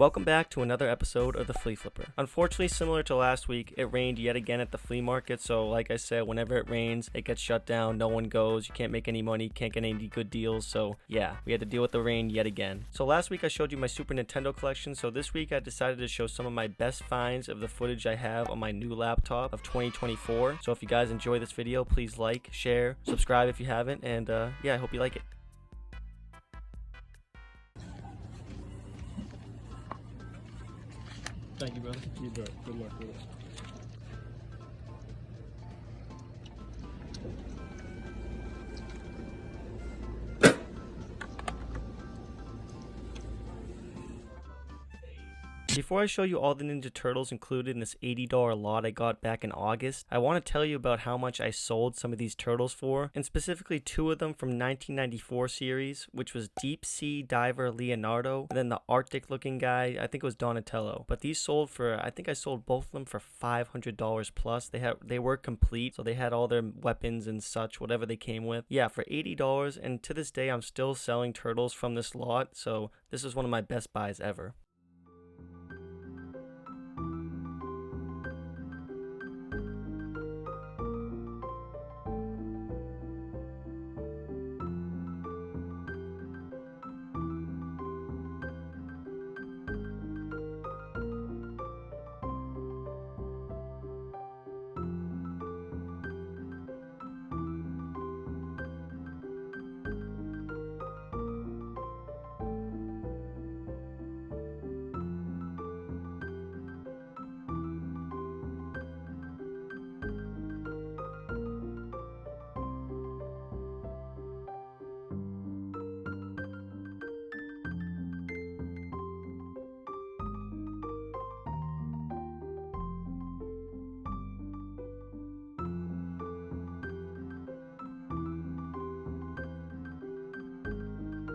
Welcome back to another episode of the Flea Flipper. Unfortunately, similar to last week, it rained yet again at the flea market, so like I said, whenever it rains, it gets shut down, no one goes, you can't make any money, can't get any good deals, so yeah, we had to deal with the rain yet again. So last week I showed you my Super Nintendo collection, so this week I decided to show some of my best finds of the footage I have on my new laptop of 2024. So if you guys enjoy this video, please like, share, subscribe if you haven't, and yeah, I hope you like it. Thank you, brother. You bet. Good luck with it. Before I show you all the Ninja Turtles included in this $80 lot I got back in August, I want to tell you about how much I sold some of these turtles for, and specifically two of them from 1994 series, which was Deep Sea Diver Leonardo, and then the Arctic looking guy, I think it was Donatello. But these sold for, I think I sold both of them for $500 plus. They were complete, so they had all their weapons and such, whatever they came with. Yeah, for $80, and to this day I'm still selling turtles from this lot, so this is one of my best buys ever.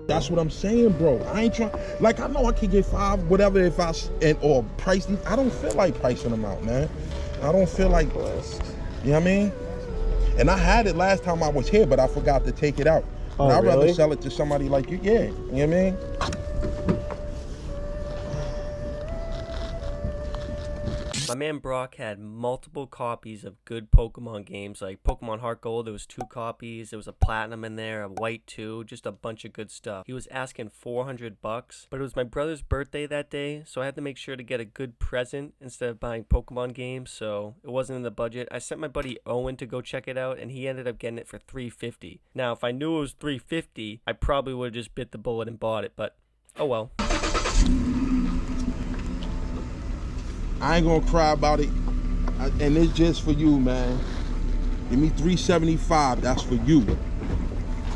That's what I'm saying, bro. I ain't trying. Like, I know I can get five, whatever, if I or price these. I don't feel like pricing them out, man. I don't feel like, you know what I mean? And I had it last time I was here, but I forgot to take it out. Oh, I'd really? rather sell it to somebody like you. Yeah, you know what I mean? My man Brock had multiple copies of good Pokemon games, like Pokemon Heart Gold. There was 2 copies. There was a Platinum in there, a White 2, just a bunch of good stuff. He was asking $400, but it was my brother's birthday that day, so I had to make sure to get a good present instead of buying Pokemon games, so it wasn't in the budget. I sent my buddy Owen to go check it out, and he ended up getting it for $350. Now, if I knew it was $350, I probably would have just bit the bullet and bought it, but oh well. I ain't gonna cry about it, and it's just for you, man. Give me $375. That's for you.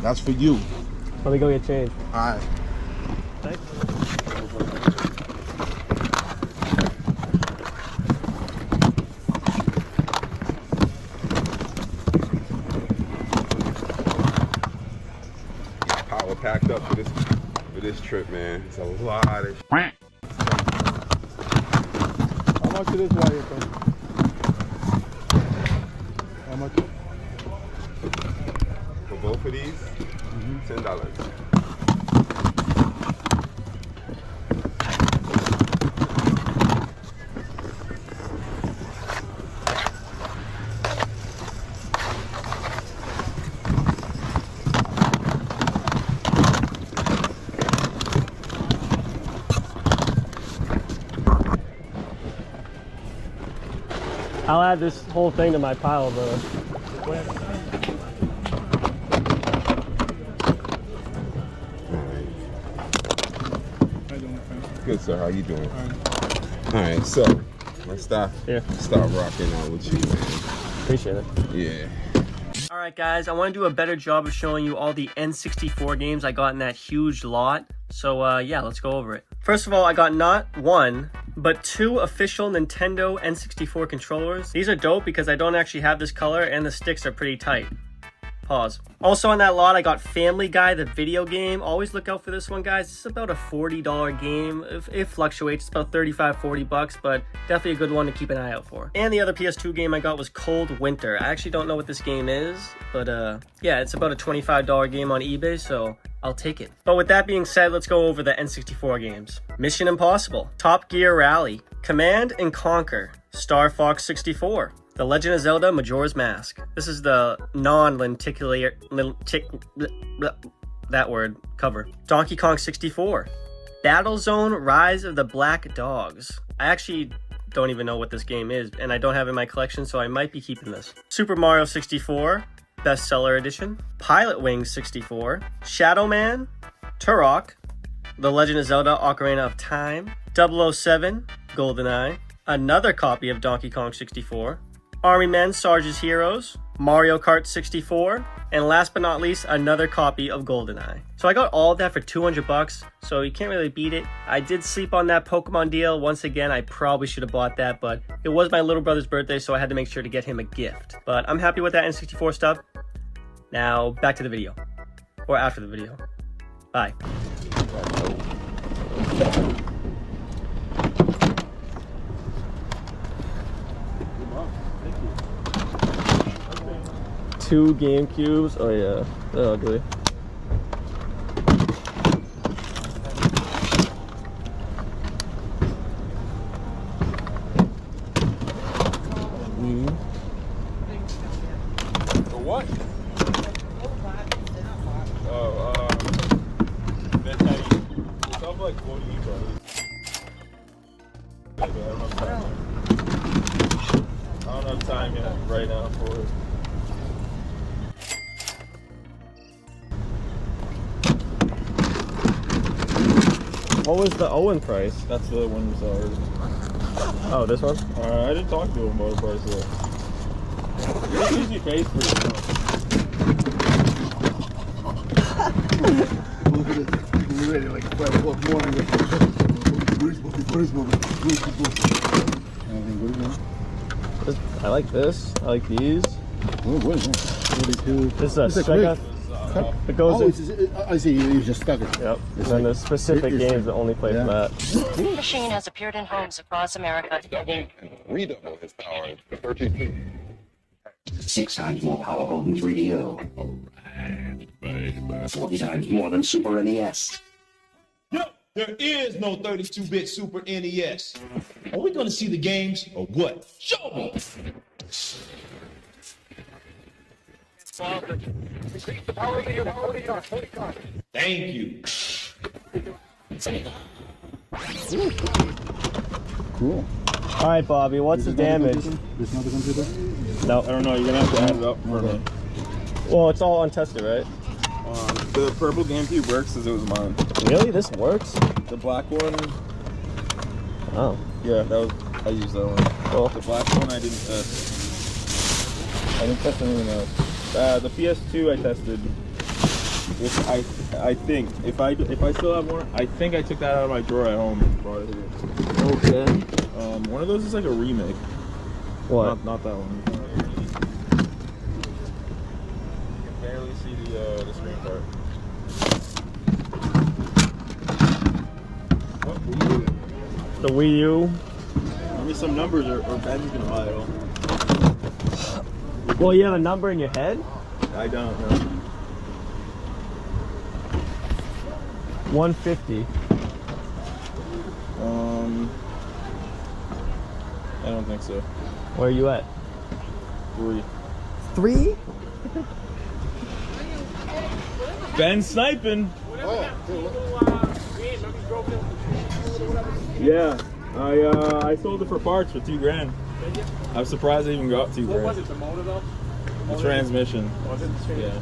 That's for you. Let me go get change. All right. Thanks. Power packed up for this trip, man. It's a lot of shit. How much it is wire, bro? How much? For both of these, $10. I'll add this whole thing to my pile, brother. How you doing, man? Good, sir. How you doing? All right, so let's start rocking out with you, man. Appreciate it. Yeah. Alright guys, I want to do a better job of showing you all the N64 games I got in that huge lot. So yeah, let's go over it. First of all, I got not one, but 2 official Nintendo N64 controllers. These are dope because I don't actually have this color and the sticks are pretty tight. Pause. Also on that lot, I got Family Guy, the video game. Always look out for this one, guys. This is about a $40 game. It fluctuates. It's about $35-40, but definitely a good one to keep an eye out for. And the other PS2 game I got was Cold Winter. I actually don't know what this game is, but yeah, it's about a $25 game on eBay, so I'll take it. But with that being said, let's go over the N64 games. Mission Impossible, Top Gear Rally, Command and Conquer, Star Fox 64, The Legend of Zelda Majora's Mask. This is the non-lenticular that word cover. Donkey Kong 64, Battlezone Rise of the Black Dogs. I actually don't even know what this game is, and I don't have it in my collection, so I might be keeping this. Super Mario 64, Bestseller Edition, Pilot Wings 64, Shadow Man, Turok, The Legend of Zelda Ocarina of Time, 007, GoldenEye, another copy of Donkey Kong 64, Army Men Sarge's Heroes, Mario Kart 64, and last but not least, another copy of GoldenEye. So I got all of that for 200 bucks, so you can't really beat it. I did sleep on that Pokemon deal. Once again, I probably should have bought that, but it was my little brother's birthday, so I had to make sure to get him a gift. But I'm happy with that N64 stuff. Now, back to the video. Or after the video. Bye. Two GameCubes. Oh yeah, they're ugly. For what? It's up like 40 I don't have time yet right now for it. What was the Owen price? That's the one you saw. Oh, this one? I didn't talk to him about the price yet. He usually pays for it. Look at it. We're ready like 5 o'clock morning. Where's I like this. I like these. Oh, what is that? This is a Sega. It goes I see, you just stuck it. Yep. And then there's specific games that only play for that. The machine has appeared in homes across America. Redouble his power to 32. 6 times more powerful than 3DO. Alright, baby. 40 times more than Super NES. No, there is no 32-bit Super NES. Are we gonna see the games or what? Show me! Thank you. Cool. All right, Bobby. What's the damage? This not the computer? No. I don't know, you're gonna have to add it up for me. Well, it's all untested, right? The purple GameCube works as it was mine. Really? This works? The black one, Oh. yeah, I used that one. Cool. The black one I didn't test. I didn't test anything else. The PS2 I tested. I think if I still have one, I think I took that out of my drawer at home and brought it here. Okay. One of those is like a remake. What? Not that one. You can barely see the screen part. The Wii U. Give me some numbers or Ben's gonna buy it all. Well, you have a number in your head? I don't know. 150. I don't think so. Where are you at? 3. 3? Ben sniping. Yeah, I sold it for parts for $2,000. I'm surprised I even got $2,000. What was it, the motor though? The transmission. Was it the transmission?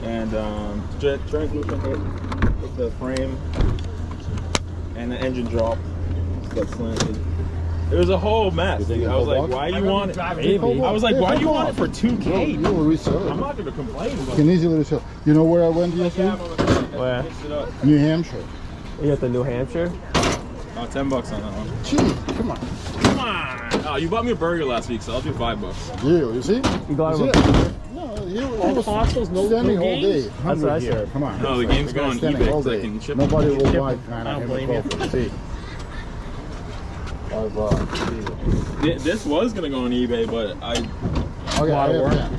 Yeah. And transmission hit the frame, and the engine dropped. Got slanted. It was a whole mess. I was like, why you want it? Maybe. I was like, why do you want it for $2,000? You will resell I'm it. not gonna complain. You can easily resell. You know where I went yesterday? Where? New Hampshire. You got the New Hampshire? Oh, $10 on that one. Gee, come on. Come on! Oh, you bought me a burger last week, so I'll do $5. Yeah, you see? You got You him see a it? burger? No, he All was consoles, no standing all games? day. That's what I Hungry here. said. Come on. No, the game's going on Standing eBay, all so I day. can ship Nobody it. will Ship buy it. kind I of don't him blame you. coffee. See? This was gonna go on eBay, but Okay, I have that.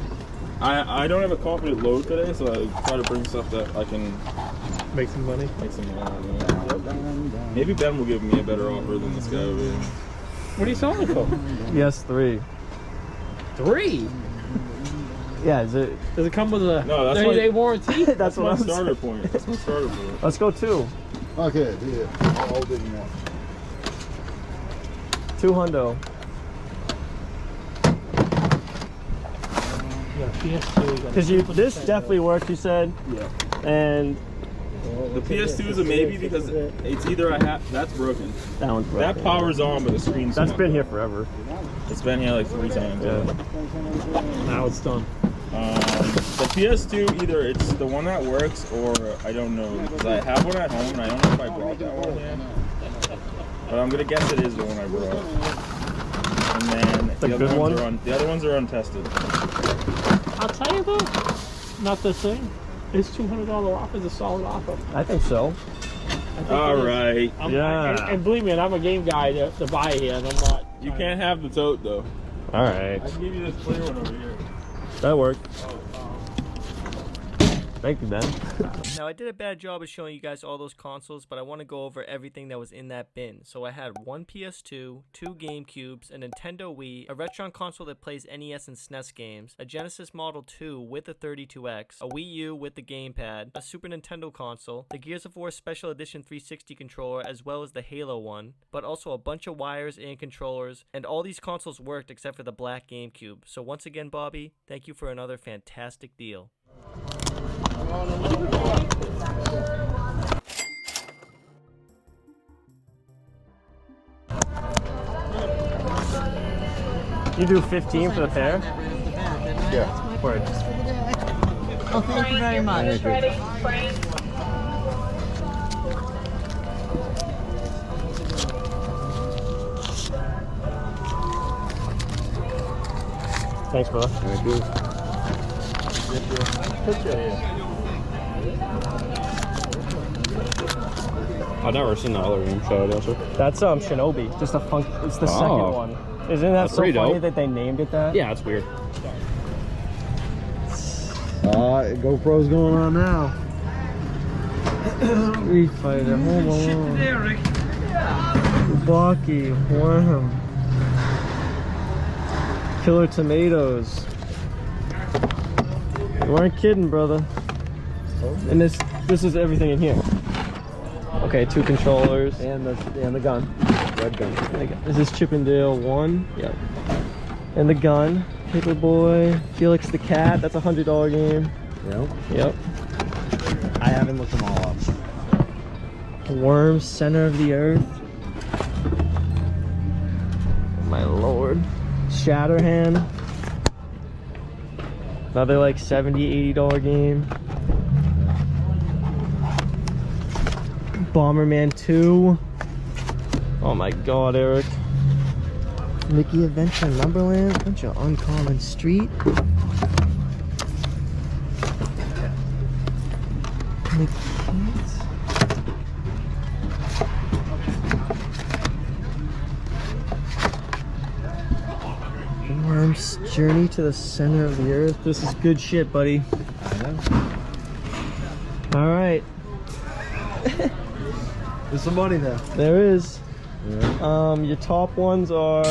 I don't have a confident load today, so I try to bring stuff that I can Make some money. make some money. Maybe Ben will give me a better offer than this guy over here. What are you selling it for? Yes, 3. 3? Yeah, is it? Does it come with a No, that's 30-day warranty? That's my what I'm starter point. That's my starter point. Let's go 2. Okay, yeah. All didn't want. 2 hundo. Because this definitely works, you said. Yeah. And The PS2 is a maybe because it's either I have that's broken. that one's broken. That power's on, but the screen's That's not. been here forever. It's been here like 3 times. Yeah. Now it's done. The PS2, either it's the one that works or I don't know. Because I have one at home and I don't know if I brought that one yet. But I'm gonna guess it is the one I brought. And then the other ones are untested. I'll tell you though, not the thing. It's $200 off is a solid offer. I think so. All right. Yeah. And believe me, and I'm a game guy to buy here, and I'm not. You can't have the tote though. All right. I can give you this clear one over here. That worked. Thank you, Ben. Now, I did a bad job of showing you guys all those consoles, but I want to go over everything that was in that bin. So I had 1 PS2, 2 GameCubes, a Nintendo Wii, a Retron console that plays NES and SNES games, a Genesis Model 2 with a 32X, a Wii U with the gamepad, a Super Nintendo console, the Gears of War Special Edition 360 controller, as well as the Halo one, but also a bunch of wires and controllers, and all these consoles worked except for the black GameCube. So once again, Bobby, thank you for another fantastic deal. You do 15 for the pair? Yeah. Word. Oh, thank you very much. Thanks, brother. Thank you. I've never seen the other room show, also. That's Shinobi. Just a funk. It's the second one. Isn't that so funny dope. that they named it that? Yeah, it's weird. GoPro's going on now. Street Fighter, Home Alone, Baki, Worm, Killer Tomatoes. You weren't kidding, brother. And this is everything in here. Okay, 2 controllers and the gun. Red gun. Is this Chippendale 1? Yep. And the gun. Paperboy, Felix the Cat. That's a $100 game. Yep. I haven't looked them all up. Worms, Center of the Earth. Oh my lord. Shatterhand. Another like $70, $80 game. Bomberman 2. Oh my god, Eric. Mickey Adventure Numberland. Bunch of Uncommon Street. Worms Journey to the Center of the Earth. This is good shit, buddy. I know. All right. There's some money there. There is. Yeah. Your top ones are...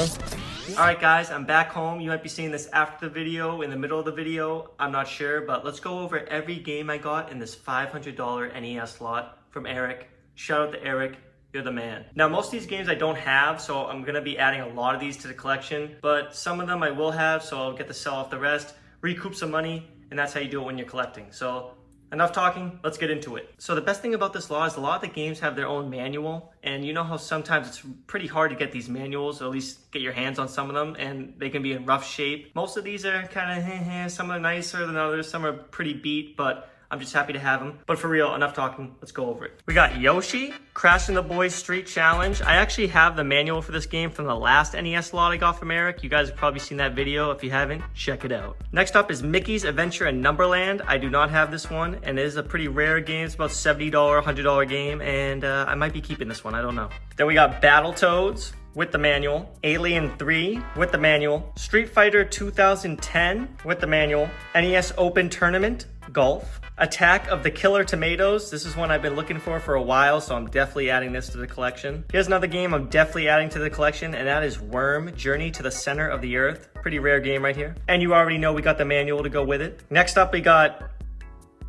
Alright guys, I'm back home. You might be seeing this after the video, in the middle of the video. I'm not sure, but let's go over every game I got in this $500 NES lot from Eric. Shout out to Eric. You're the man. Now, most of these games I don't have, so I'm going to be adding a lot of these to the collection, but some of them I will have, so I'll get to sell off the rest, recoup some money, and that's how you do it when you're collecting. So enough talking, let's get into it. So the best thing about this lot is a lot of the games have their own manual, and you know how sometimes it's pretty hard to get these manuals, or at least get your hands on some of them, and they can be in rough shape. Most of these are kind of some are nicer than others, some are pretty beat, but I'm just happy to have them. But for real, enough talking, let's go over it. We got Yoshi, Crashing the Boys Street Challenge. I actually have the manual for this game from the last NES lot I got from Eric. You guys have probably seen that video. If you haven't, check it out. Next up is Mickey's Adventure in Numberland. I do not have this one, and it is a pretty rare game. It's about $70, $100 game, and I might be keeping this one, I don't know. Then we got Battletoads, with the manual, Alien 3 with the manual, Street Fighter 2010 with the manual, NES Open Tournament, Golf, Attack of the Killer Tomatoes. This is one I've been looking for a while, so I'm definitely adding this to the collection. Here's another game I'm definitely adding to the collection, and that is Worm, Journey to the Center of the Earth. Pretty rare game right here. And you already know we got the manual to go with it. Next up, we got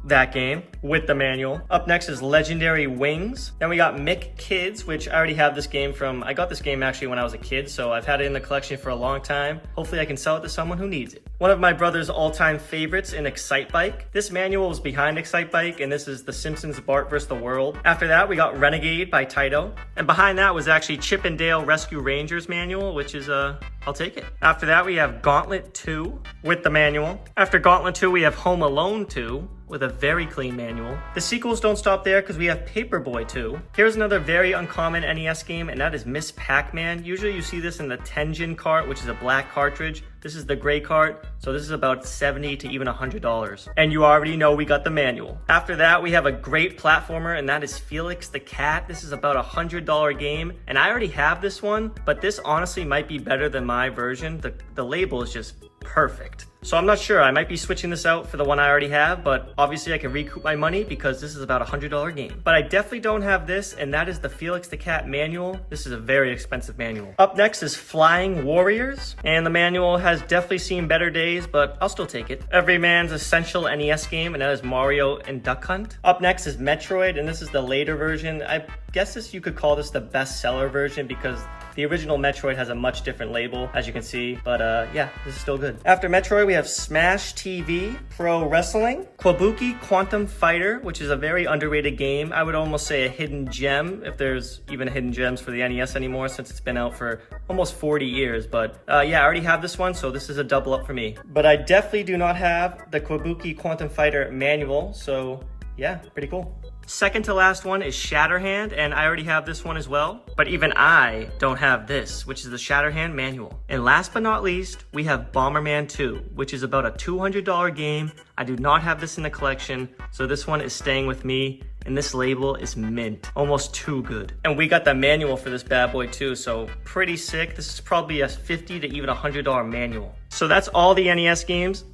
that game with the manual. Up next is Legendary Wings. Then we got Mick Kids, which I already have this game from. I got this game actually when I was a kid, so I've had it in the collection for a long time. Hopefully I can sell it to someone who needs it. One of my brother's all-time favorites in Excite Bike. This manual was behind Excite Bike, and this is The Simpsons Bart vs. the World. After that, we got Renegade by Taito. And behind that was actually Chip and Dale Rescue Rangers manual, which is I'll take it. After that, we have Gauntlet 2 with the manual. After Gauntlet 2, we have Home Alone 2 with a very clean manual. The sequels don't stop there because we have Paperboy 2. Here's another very uncommon NES game, and that is Miss Pac-Man. Usually you see this in the Tenjin cart, which is a black cartridge. This is the gray cart, so this is about $70 to even $100. And you already know we got the manual. After that, we have a great platformer, and that is Felix the Cat. This is about a $100 game, and I already have this one, but this honestly might be better than my version. The label is just perfect. So I'm not sure, I might be switching this out for the one I already have, but obviously I can recoup my money because this is about a $100 game. But I definitely don't have this, and that is the Felix the Cat manual. This is a very expensive manual. Up next is Flying Warriors, and the manual has definitely seen better days, but I'll still take it. Every Man's Essential NES game, and that is Mario and Duck Hunt. Up next is Metroid, and this is the later version. I guess you could call this the bestseller version because the original Metroid has a much different label, as you can see, but yeah, this is still good. After Metroid, we have Smash TV, Pro Wrestling, Kwabuki Quantum Fighter, which is a very underrated game. I would almost say a hidden gem, if there's even hidden gems for the NES anymore, since it's been out for almost 40 years. But yeah, I already have this one, so this is a double up for me. But I definitely do not have the Kwabuki Quantum Fighter manual, so yeah, pretty cool. Second to last one is Shatterhand, and I already have this one as well, but even I don't have this, which is the Shatterhand manual. And last but not least, we have Bomberman 2, which is about a $200 game. I do not have this in the collection, so this one is staying with me, and this label is mint, almost too good. And we got the manual for this bad boy too, so pretty sick. This is probably a $50 to even $100 manual. So that's all the NES games.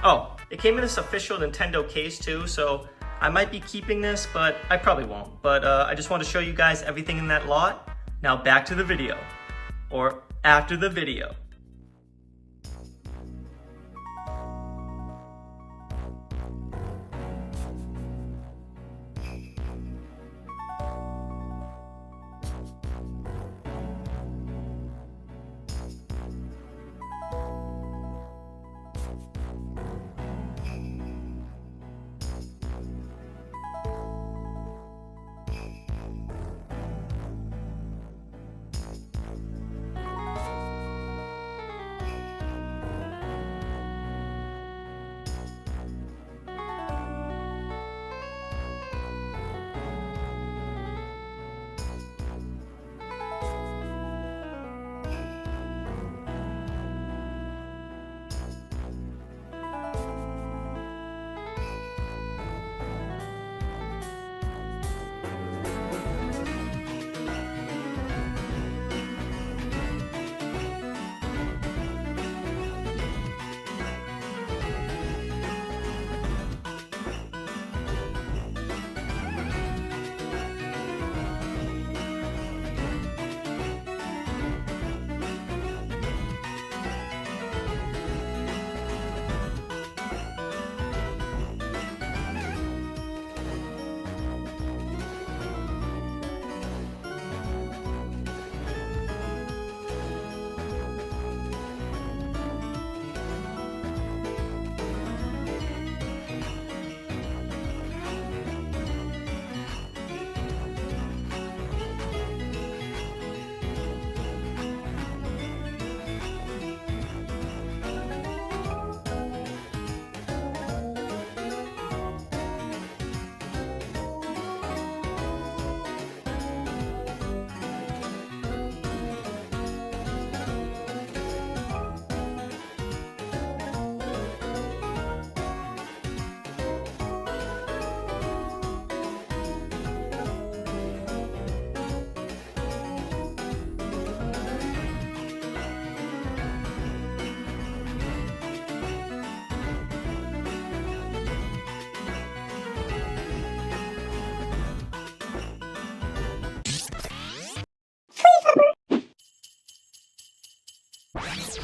Oh, it came in this official Nintendo case too, so I might be keeping this, but I probably won't. But I just want to show you guys everything in that lot. Now back to the video, or after the video.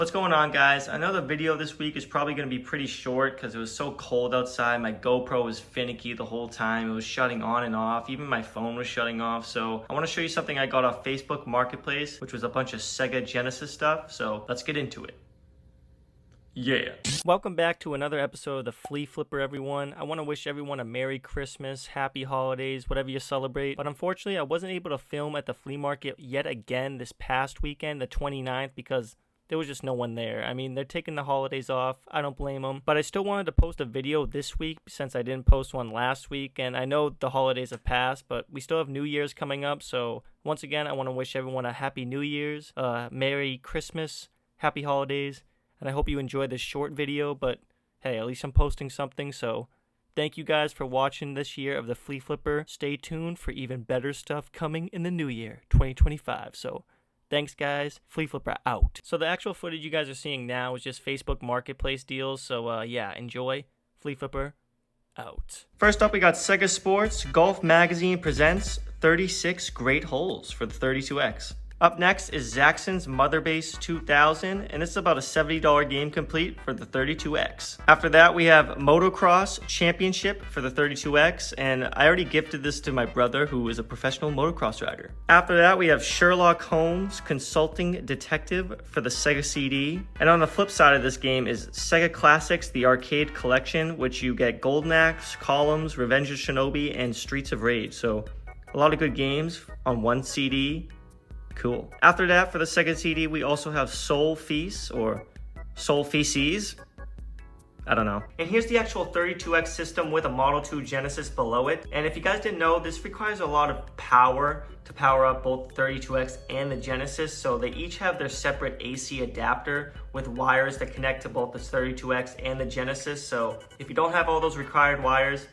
What's going on, guys? I know the video this week is probably going to be pretty short because it was so cold outside. My GoPro was finicky the whole time. It was shutting on and off. Even my phone was shutting off. So I want to show you something I got off Facebook Marketplace, which was a bunch of Sega Genesis stuff. So let's get into it. Yeah. Welcome back to another episode of the Flea Flipper, everyone. I want to wish everyone a Merry Christmas, Happy Holidays, whatever you celebrate. But unfortunately, I wasn't able to film at the flea market yet again this past weekend, the 29th, because there was just no one there. I mean, they're taking the holidays off. I don't blame them. But I still wanted to post a video this week since I didn't post one last week. And I know the holidays have passed, but we still have New Year's coming up. So once again, I want to wish everyone a Happy New Year's, Merry Christmas, Happy Holidays. And I hope you enjoyed this short video, but hey, at least I'm posting something, so thank you guys for watching this year of the Flea Flipper. Stay tuned for even better stuff coming in the new year, 2025. So thanks, guys. Flea Flipper out. So the actual footage you guys are seeing now is just Facebook Marketplace deals, so yeah, enjoy. Flea Flipper out. First up, we got Sega Sports. Golf Magazine presents 36 great holes for the 32X. Up next is Zaxxon's Mother Base 2000, and it's about a $70 game complete for the 32X. After that, we have Motocross Championship for the 32X, and I already gifted this to my brother, who is a professional motocross rider. After that, we have Sherlock Holmes Consulting Detective for the Sega CD. And on the flip side of this game is Sega Classics, the Arcade Collection, which you get Golden Axe, Columns, Revenge of Shinobi, and Streets of Rage. So a lot of good games on one CD. Cool. After that, for the second CD, we also have Soul Feast or Soul Feces. I don't know. And here's the actual 32X system with a Model 2 Genesis below it. And if you guys didn't know, this requires a lot of power to power up both the 32X and the Genesis. So they each have their separate AC adapter with wires that connect to both the 32X and the Genesis. So if you don't have all those required wires,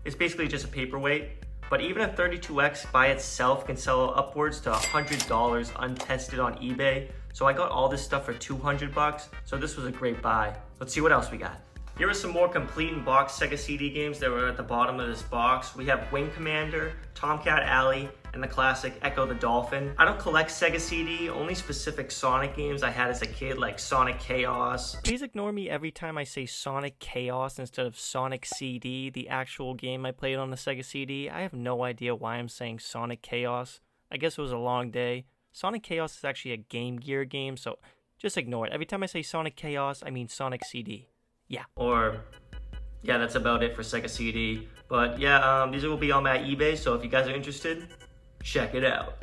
it's basically just a paperweight. But even a 32X by itself can sell upwards to $100 untested on eBay. So I got all this stuff for $200, so this was a great buy. Let's see what else we got. Here are some more complete in box Sega CD games that were at the bottom of this box. We have Wing Commander, Tomcat Alley, and the classic Echo the Dolphin. I don't collect Sega CD, only specific Sonic games I had as a kid, like Sonic Chaos. Please ignore me every time I say Sonic Chaos instead of Sonic CD, the actual game I played on the Sega CD. I have no idea why I'm saying Sonic Chaos. I guess it was a long day. Sonic Chaos is actually a Game Gear game, so just ignore it. Every time I say Sonic Chaos, I mean Sonic CD. Yeah. Or, yeah, that's about it for Sega CD. But yeah, these will be on my eBay, so if you guys are interested, check it out.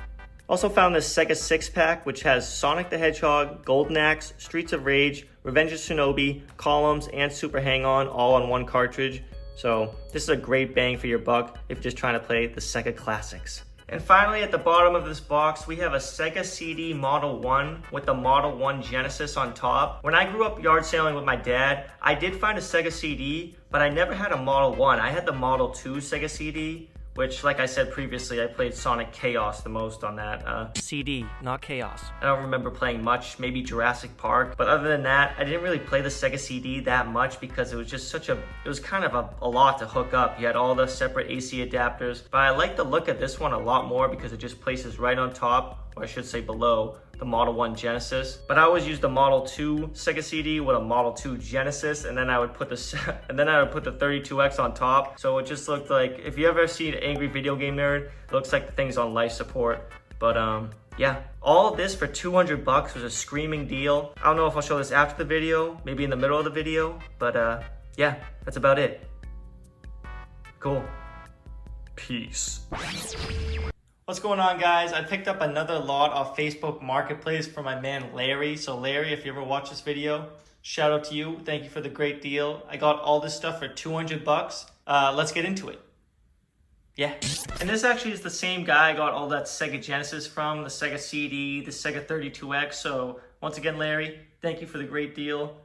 Also found this Sega 6-pack, which has Sonic the Hedgehog, Golden Axe, Streets of Rage, Revenge of Shinobi, Columns, and Super Hang-On all on one cartridge. So this is a great bang for your buck if you're just trying to play the Sega classics. And finally, at the bottom of this box, we have a Sega CD Model 1 with the Model 1 Genesis on top. When I grew up yard sailing with my dad, I did find a Sega CD, but I never had a Model 1. I had the Model 2 Sega CD, which, like I said previously, I played Sonic Chaos the most on that. CD, not Chaos. I don't remember playing much, maybe Jurassic Park. But other than that, I didn't really play the Sega CD that much because it was just it was kind of a lot to hook up. You had all the separate AC adapters. But I like the look of this one a lot more because it just places right on top, or I should say below, the Model 1 Genesis. But I always used the Model 2 Sega CD with a Model 2 Genesis, and then I would put the 32X on top. So it just looked like, if you ever seen Angry Video Game Nerd, it looks like the thing's on life support. But yeah, all of this for $200 was a screaming deal. I don't know if I'll show this after the video, maybe in the middle of the video, but yeah, that's about it. Cool. Peace. What's going on, guys? I picked up another lot off Facebook Marketplace for my man Larry. So Larry, if you ever watch this video, shout out to you. Thank you for the great deal. I got all this stuff for $200. Let's get into it. Yeah. And this actually is the same guy I got all that Sega Genesis from, the Sega CD, the Sega 32X. So once again, Larry, thank you for the great deal.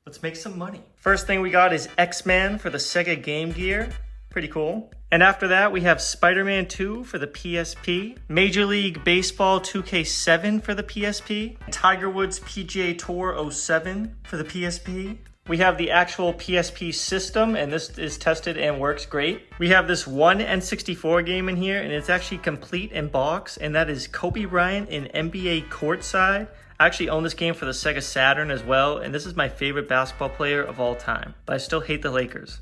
Let's make some money. First thing we got is X-Man for the Sega Game Gear. Pretty cool. And after that, we have Spider-Man 2 for the PSP, Major League Baseball 2K7 for the PSP, Tiger Woods PGA Tour 07 for the PSP, We have the actual PSP system, and this is tested and works great. We have this one N64 game in here, and it's actually complete in box, and that is Kobe Bryant in NBA Courtside. I actually own this game for the Sega Saturn as well, and this is my favorite basketball player of all time, but I still hate the Lakers.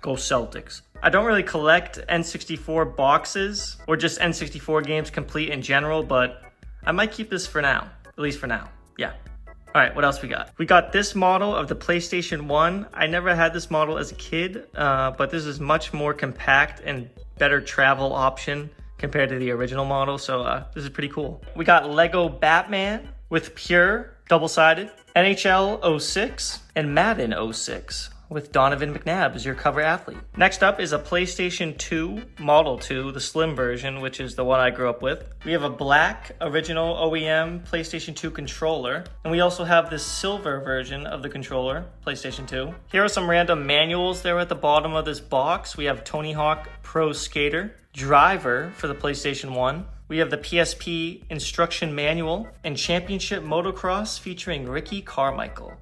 Go Celtics. I don't really collect N64 boxes, or just N64 games complete in general, but I might keep this for now, at least for now, yeah. All right, what else we got? We got this model of the PlayStation 1. I never had this model as a kid, but this is much more compact and better travel option compared to the original model, so this is pretty cool. We got Lego Batman with pure double-sided, NHL 06, and Madden 06. With Donovan McNabb as your cover athlete. Next up is a PlayStation 2 Model 2, the slim version, which is the one I grew up with. We have a black original OEM PlayStation 2 controller, and we also have this silver version of the controller, PlayStation 2. Here are some random manuals there at the bottom of this box. We have Tony Hawk Pro Skater, Driver for the PlayStation 1. We have the PSP instruction manual, and Championship Motocross featuring Ricky Carmichael.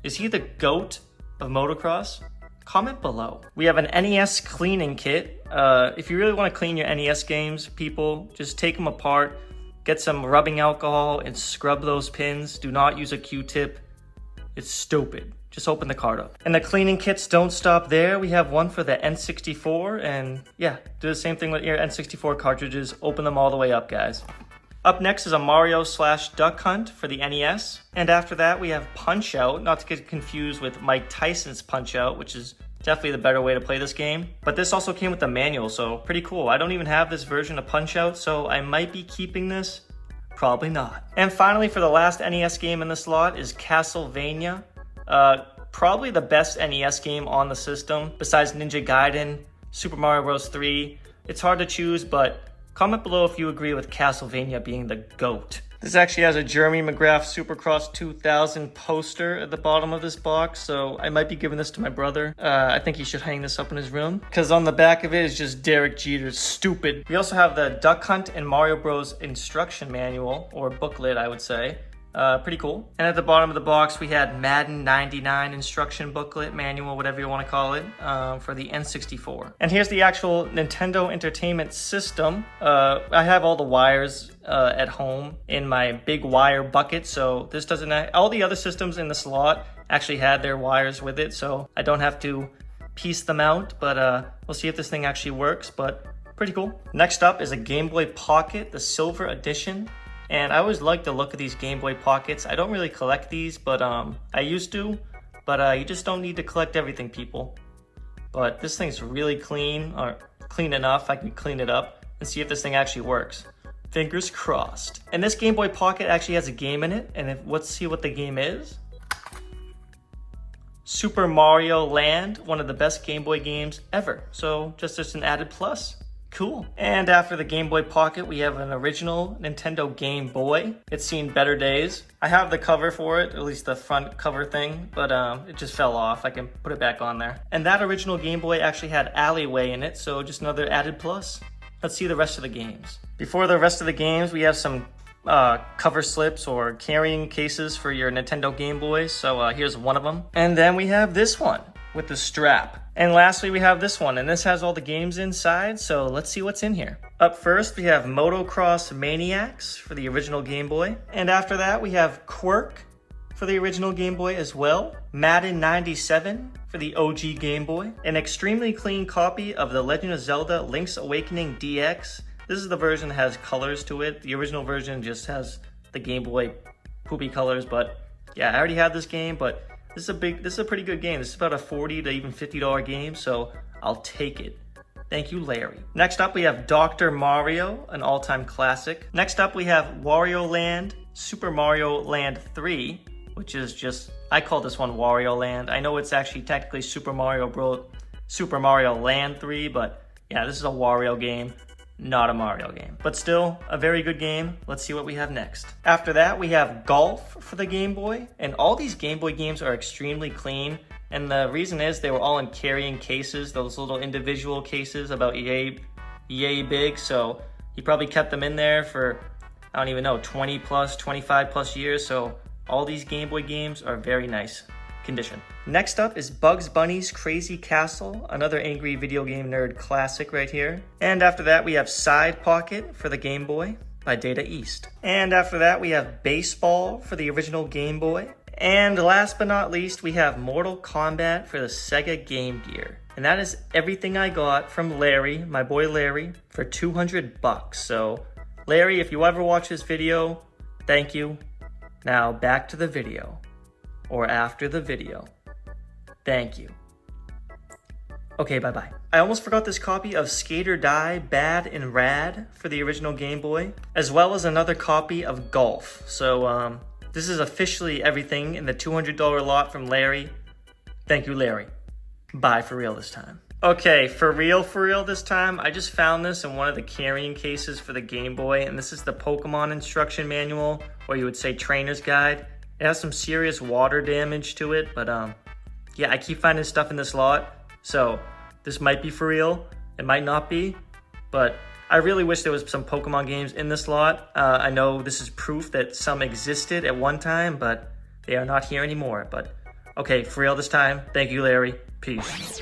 Is he the GOAT of motocross? Comment below. We have an NES cleaning kit. If you really want to clean your NES games, people, just take them apart, get some rubbing alcohol and scrub those pins. Do not use a Q-tip. It's stupid. Just open the card up. And the cleaning kits don't stop there. We have one for the N64, and yeah, do the same thing with your N64 cartridges. Open them all the way up, guys. Up next is a Mario/Duck Hunt for the NES. And after that, we have Punch-Out, not to get confused with Mike Tyson's Punch-Out, which is definitely the better way to play this game. But this also came with the manual, so pretty cool. I don't even have this version of Punch-Out, so I might be keeping this. Probably not. And finally, for the last NES game in this lot is Castlevania. Probably the best NES game on the system, besides Ninja Gaiden, Super Mario Bros. 3. It's hard to choose, but comment below if you agree with Castlevania being the GOAT. This actually has a Jeremy McGrath Supercross 2000 poster at the bottom of this box, so I might be giving this to my brother. I think he should hang this up in his room, because on the back of it is just Derek Jeter's stupid. We also have the Duck Hunt and Mario Bros. Instruction manual, or booklet, I would say. Pretty cool. And at the bottom of the box, we had Madden 99 instruction booklet, manual, whatever you want to call it, for the N64. And here's the actual Nintendo Entertainment System. I have all the wires at home in my big wire bucket, so this doesn't... All the other systems in the slot actually had their wires with it, so I don't have to piece them out, but we'll see if this thing actually works, but pretty cool. Next up is a Game Boy Pocket, the Silver Edition. And I always like the look of these Game Boy Pockets. I don't really collect these, but I used to. But you just don't need to collect everything, people. But this thing's really clean, or clean enough. I can clean it up and see if this thing actually works. Fingers crossed. And this Game Boy Pocket actually has a game in it. And let's see what the game is. Super Mario Land, one of the best Game Boy games ever. So just an added plus. Cool. And after the Game Boy Pocket, we have an original Nintendo Game Boy. It's seen better days. I have the cover for it, at least the front cover thing, but it just fell off. I can put it back on there. And that original Game Boy actually had Alleyway in it, so just another added plus. Let's see the rest of the games. Before the rest of the games, we have some cover slips or carrying cases for your Nintendo Game Boy. So here's one of them. And then we have this one with the strap. And lastly, we have this one, and this has all the games inside, so let's see what's in here. Up first, we have Motocross Maniacs for the original Game Boy. And after that, we have Quirk for the original Game Boy as well. Madden 97 for the OG Game Boy. An extremely clean copy of The Legend of Zelda Link's Awakening DX. This is the version that has colors to it. The original version just has the Game Boy poopy colors, but yeah, I already had this game, but this is a pretty good game. This is about a $40 to even $50 game, so I'll take it. Thank you, Larry. Next up, we have Dr. Mario, an all-time classic. Next up, we have Wario Land, Super Mario Land 3, which is just, I call this one Wario Land. I know it's actually technically Super Mario Land 3, but yeah, this is a Wario game, not a Mario game. But still, a very good game. Let's see what we have next. After that, we have Golf for the Game Boy. And all these Game Boy games are extremely clean. And the reason is they were all in carrying cases, those little individual cases about yay big. So he probably kept them in there for, I don't even know, 20 plus, 25 plus years. So all these Game Boy games are very nice. condition. Next up is Bugs Bunny's Crazy Castle, another angry video game nerd classic right here. And after that, we have Side Pocket for the Game Boy by Data East. And after that, we have Baseball for the original Game Boy. And last but not least, we have Mortal Kombat for the Sega Game Gear. And that is everything I got from Larry, my boy Larry, for $200. So Larry, if you ever watch this video, thank you. Now back to the video, or after the video. Thank you. Okay, bye-bye. I almost forgot this copy of Skate or Die Bad and Rad for the original Game Boy, as well as another copy of Golf. So this is officially everything in the $200 lot from Larry. Thank you, Larry. Bye for real this time. Okay, for real this time, I just found this in one of the carrying cases for the Game Boy, and this is the Pokemon instruction manual, or you would say trainer's guide. It has some serious water damage to it, but yeah, I keep finding stuff in this lot, so this might be for real, it might not be, but I really wish there was some Pokemon games in this lot. I know this is proof that some existed at one time, but they are not here anymore. But okay, for real this time, thank you, Larry. Peace.